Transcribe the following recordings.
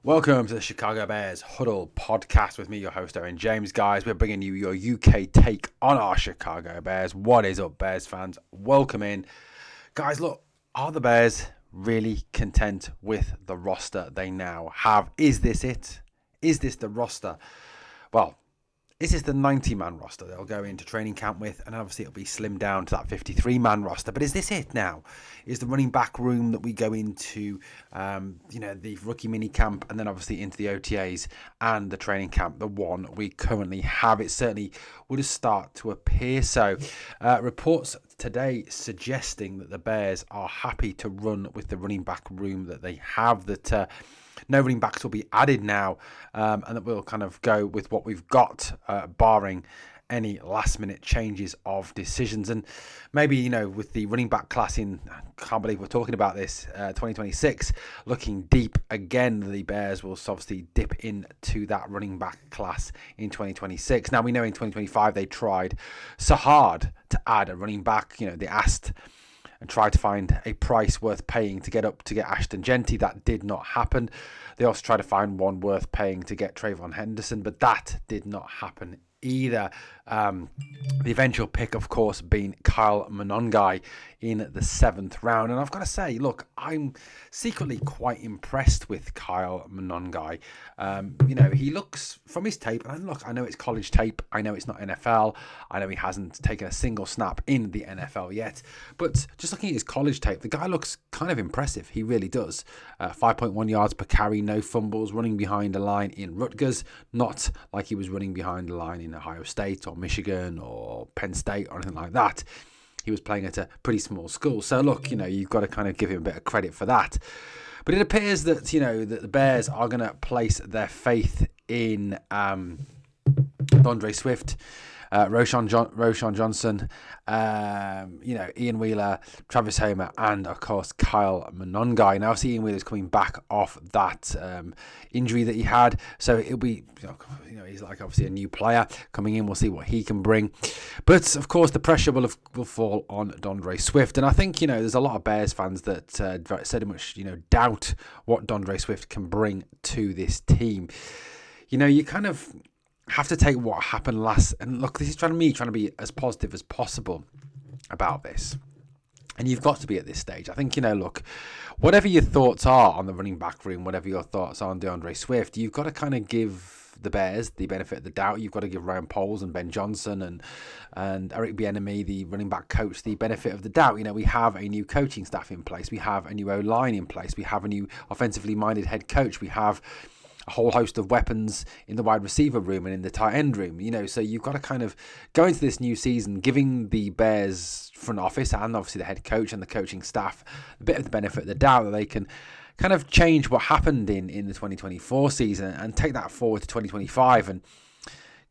Welcome to the Chicago Bears Huddle podcast with me, your host, Owen James. Guys, we're bringing you your UK take on our Chicago Bears. What is up, Bears fans? Welcome in. Guys, look, are the Bears really content with the roster they now have? Is this it? Is this the roster? Well, this is the 90-man roster they'll go into training camp with, and obviously it'll be slimmed down to that 53-man roster. But is this it now? Is the running back room that we go into, the rookie mini camp, and then obviously into the OTAs and the training camp, the one we currently have? It certainly would start to appear so. Reports today suggesting that the Bears are happy to run with the running back room that they have, that no running backs will be added now, and that we'll kind of go with what we've got, barring any last minute changes of decisions. And maybe, with the running back class in, I can't believe we're talking about this, 2026, looking deep again, the Bears will obviously dip into that running back class in 2026. Now, we know in 2025 they tried so hard to add a running back. They asked and tried to find a price worth paying to get Ashton Genty. That did not happen. They also tried to find one worth paying to get Trayvon Henderson, but that did not happen either. The eventual pick, of course, being Kyle Monongai in the 7th round. And I've got to say, look, I'm secretly quite impressed with Kyle Monongai. He looks, from his tape, and look, I know it's college tape, I know it's not NFL, I know he hasn't taken a single snap in the NFL yet, but just looking at his college tape, the guy looks kind of impressive. He really does. 5.1 yards per carry, no fumbles, running behind a line in Rutgers, not like he was running behind a line in Ohio State or Michigan or Penn State or anything like that. He was playing at a pretty small school. So look, you've got to kind of give him a bit of credit for that. But it appears that, that the Bears are going to place their faith in D'Andre Swift, Roschon Johnson, Ian Wheeler, Travis Homer, and of course Kyle Monongai. Now, Ian Wheeler's coming back off that injury that he had, so it'll be, he's like obviously a new player coming in. We'll see what he can bring, but of course the pressure will fall on D'Andre Swift, and I think there's a lot of Bears fans that so much doubt what D'Andre Swift can bring to this team. You kind of have to take what happened last, and look, this is trying to be as positive as possible about this, and you've got to be at this stage. I think, look, whatever your thoughts are on the running back room, whatever your thoughts are on D'Andre Swift, you've got to kind of give the Bears the benefit of the doubt. You've got to give Ryan Poles and Ben Johnson and Eric Bieniemy, the running back coach, the benefit of the doubt. We have a new coaching staff in place, we have a new O-line in place, we have a new offensively minded head coach, we have a whole host of weapons in the wide receiver room and in the tight end room, so you've got to kind of go into this new season giving the Bears front office and obviously the head coach and the coaching staff a bit of the benefit of the doubt that they can kind of change what happened in the 2024 season and take that forward to 2025 and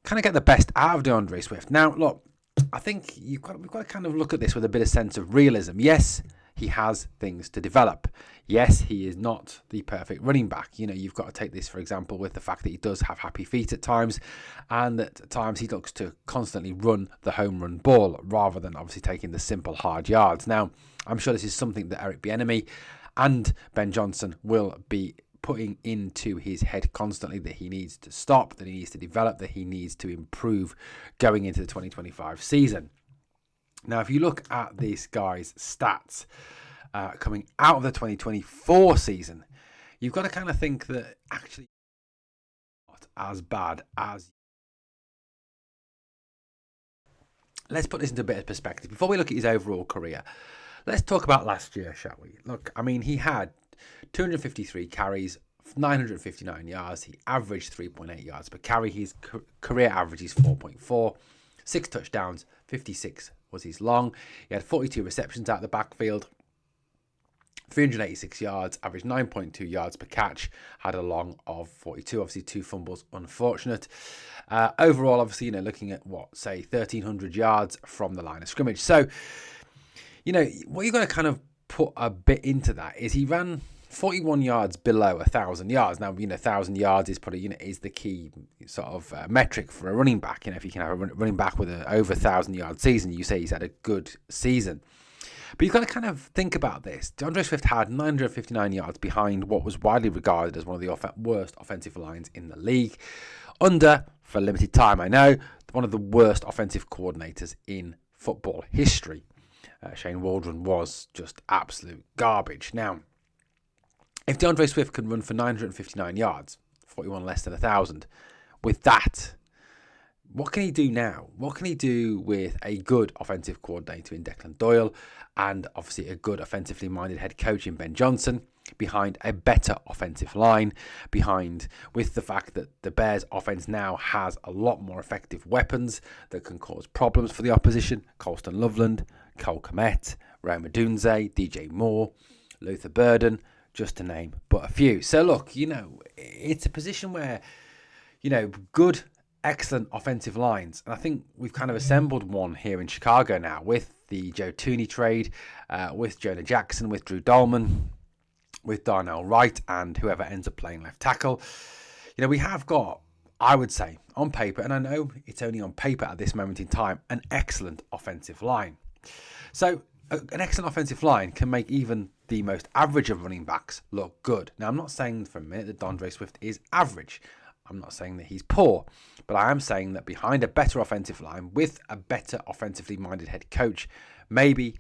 kind of get the best out of D'Andre Swift. Now, look, I think we've got to kind of look at this with a bit of sense of realism. Yes, he has things to develop. Yes, he is not the perfect running back. You've got to take this, for example, with the fact that he does have happy feet at times, and that at times he looks to constantly run the home run ball rather than obviously taking the simple hard yards. Now, I'm sure this is something that Eric Bieniemy and Ben Johnson will be putting into his head constantly, that he needs to stop, that he needs to develop, that he needs to improve going into the 2025 season. Now, if you look at this guy's stats coming out of the 2024 season, you've got to kind of think that actually not as bad as. Let's put this into a bit of perspective. Before we look at his overall career, let's talk about last year, shall we? Look, he had 253 carries, 959 yards. He averaged 3.8 yards per carry. His career average is 4.4. 6 touchdowns, 56 was his long. He had 42 receptions out of the backfield, 386 yards, averaged 9.2 yards per catch, had a long of 42, obviously 2 fumbles, unfortunate. Overall, obviously, looking at 1,300 yards from the line of scrimmage. So, what you've got to kind of put a bit into that is he ran 41 yards below 1,000 yards. Now, 1,000 yards is probably, is the key sort of metric for a running back. If you can have a running back with an over 1,000 yard season, you say he's had a good season. But you've got to kind of think about this. DeAndre Swift had 959 yards behind what was widely regarded as one of the worst offensive lines in the league. Under, for a limited time, I know, one of the worst offensive coordinators in football history. Shane Waldron was just absolute garbage. Now, if DeAndre Swift can run for 959 yards, 41 less than 1,000, with that, what can he do now? What can he do with a good offensive coordinator in Declan Doyle and obviously a good offensively minded head coach in Ben Johnson, behind a better offensive line, behind with the fact that the Bears offense now has a lot more effective weapons that can cause problems for the opposition? Colston Loveland, Cole Kmet, Rome Odunze, DJ Moore, Luther Burden, just to name but a few. So look, it's a position where, good, excellent offensive lines. And I think we've kind of assembled one here in Chicago now with the Joe Tooney trade, with Jonah Jackson, with Drew Dolman, with Darnell Wright, and whoever ends up playing left tackle. We have got, I would say, on paper, and I know it's only on paper at this moment in time, an excellent offensive line. So an excellent offensive line can make even the most average of running backs look good. Now, I'm not saying for a minute that DeAndre Swift is average. I'm not saying that he's poor, but I am saying that behind a better offensive line with a better offensively minded head coach, maybe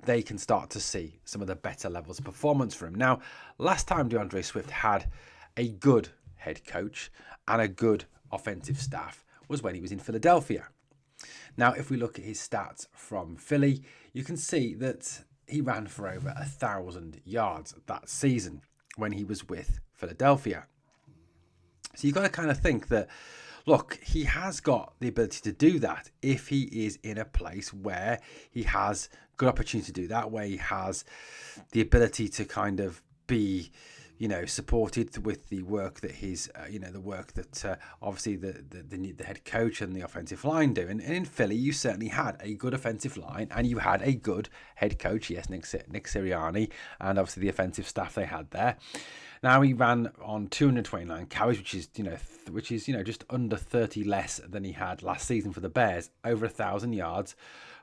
they can start to see some of the better levels of performance for him. Now, last time DeAndre Swift had a good head coach and a good offensive staff was when he was in Philadelphia. Now, if we look at his stats from Philly, you can see that he ran for over 1,000 yards that season when he was with Philadelphia. So you've got to kind of think that, look, he has got the ability to do that if he is in a place where he has good opportunity to do that, where he has the ability to kind of be, supported with the work that obviously the head coach and the offensive line do. And in Philly, you certainly had a good offensive line and you had a good head coach, yes, Nick Sirianni, and obviously the offensive staff they had there. Now he ran on 229 carries, which is just under 30 less than he had last season for the Bears. Over 1,000 yards,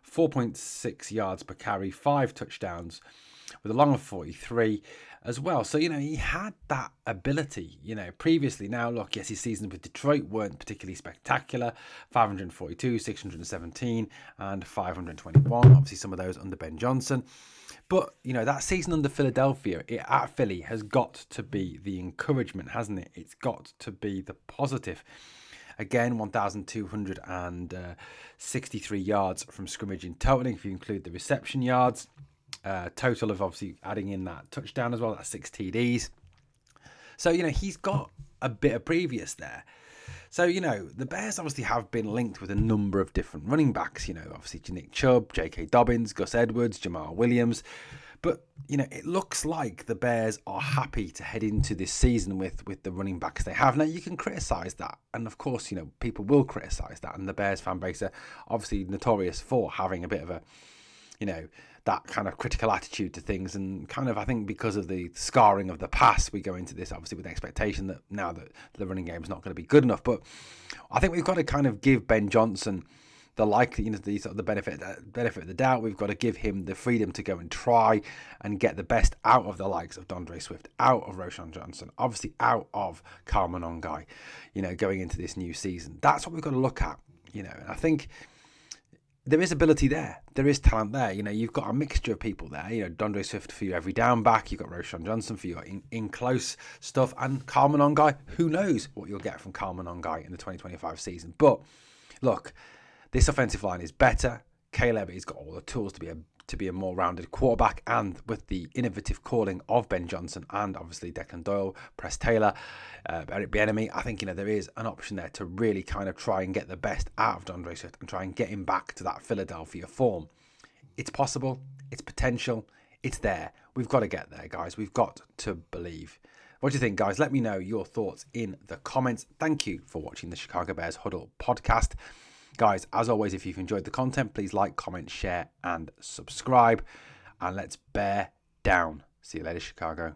4.6 yards per carry, 5 touchdowns, with a long of 43 as well. So he had that ability previously. Now look, yes, his seasons with Detroit weren't particularly spectacular. 542, 617, and 521. Obviously, some of those under Ben Johnson. But, that season under Philadelphia, at Philly, has got to be the encouragement, hasn't it? It's got to be the positive. Again, 1,263 yards from scrimmage in totaling, if you include the reception yards. Total of obviously adding in that touchdown as well, that's 6 TDs. So, he's got a bit of previous there. So, the Bears obviously have been linked with a number of different running backs, obviously Nick Chubb, J.K. Dobbins, Gus Edwards, Jamal Williams. But, it looks like the Bears are happy to head into this season with the running backs they have. Now, you can criticise that. And, of course, people will criticise that. And the Bears fan base are obviously notorious for having a bit of a, that kind of critical attitude to things, and kind of, I think, because of the scarring of the past, we go into this obviously with the expectation that now that the running game is not going to be good enough. But I think we've got to kind of give Ben Johnson the benefit of the doubt. We've got to give him the freedom to go and try and get the best out of the likes of DeAndre Swift, out of Roschon Johnson, obviously out of Kyle Monongai, going into this new season. That's what we've got to look at, and I think there is ability there. There is talent there. You've got a mixture of people there. DeAndre Swift for your every down back. You've got Roschon Johnson for your in close stuff. And Kyle Monongai, who knows what you'll get from Kyle Monongai in the 2025 season. But look, this offensive line is better. Caleb has got all the tools to be a more rounded quarterback, and with the innovative calling of Ben Johnson and obviously Declan Doyle, Press Taylor, Eric Bieniemy, I think there is an option there to really kind of try and get the best out of DeAndre Swift and try and get him back to that Philadelphia form. It's possible, it's potential, it's there. We've got to get there, guys. We've got to believe. What do you think, guys? Let me know your thoughts in the comments. Thank you for watching the Chicago Bears Huddle podcast. Guys, as always, if you've enjoyed the content, please like, comment, share, and subscribe. And let's bear down. See you later, Chicago.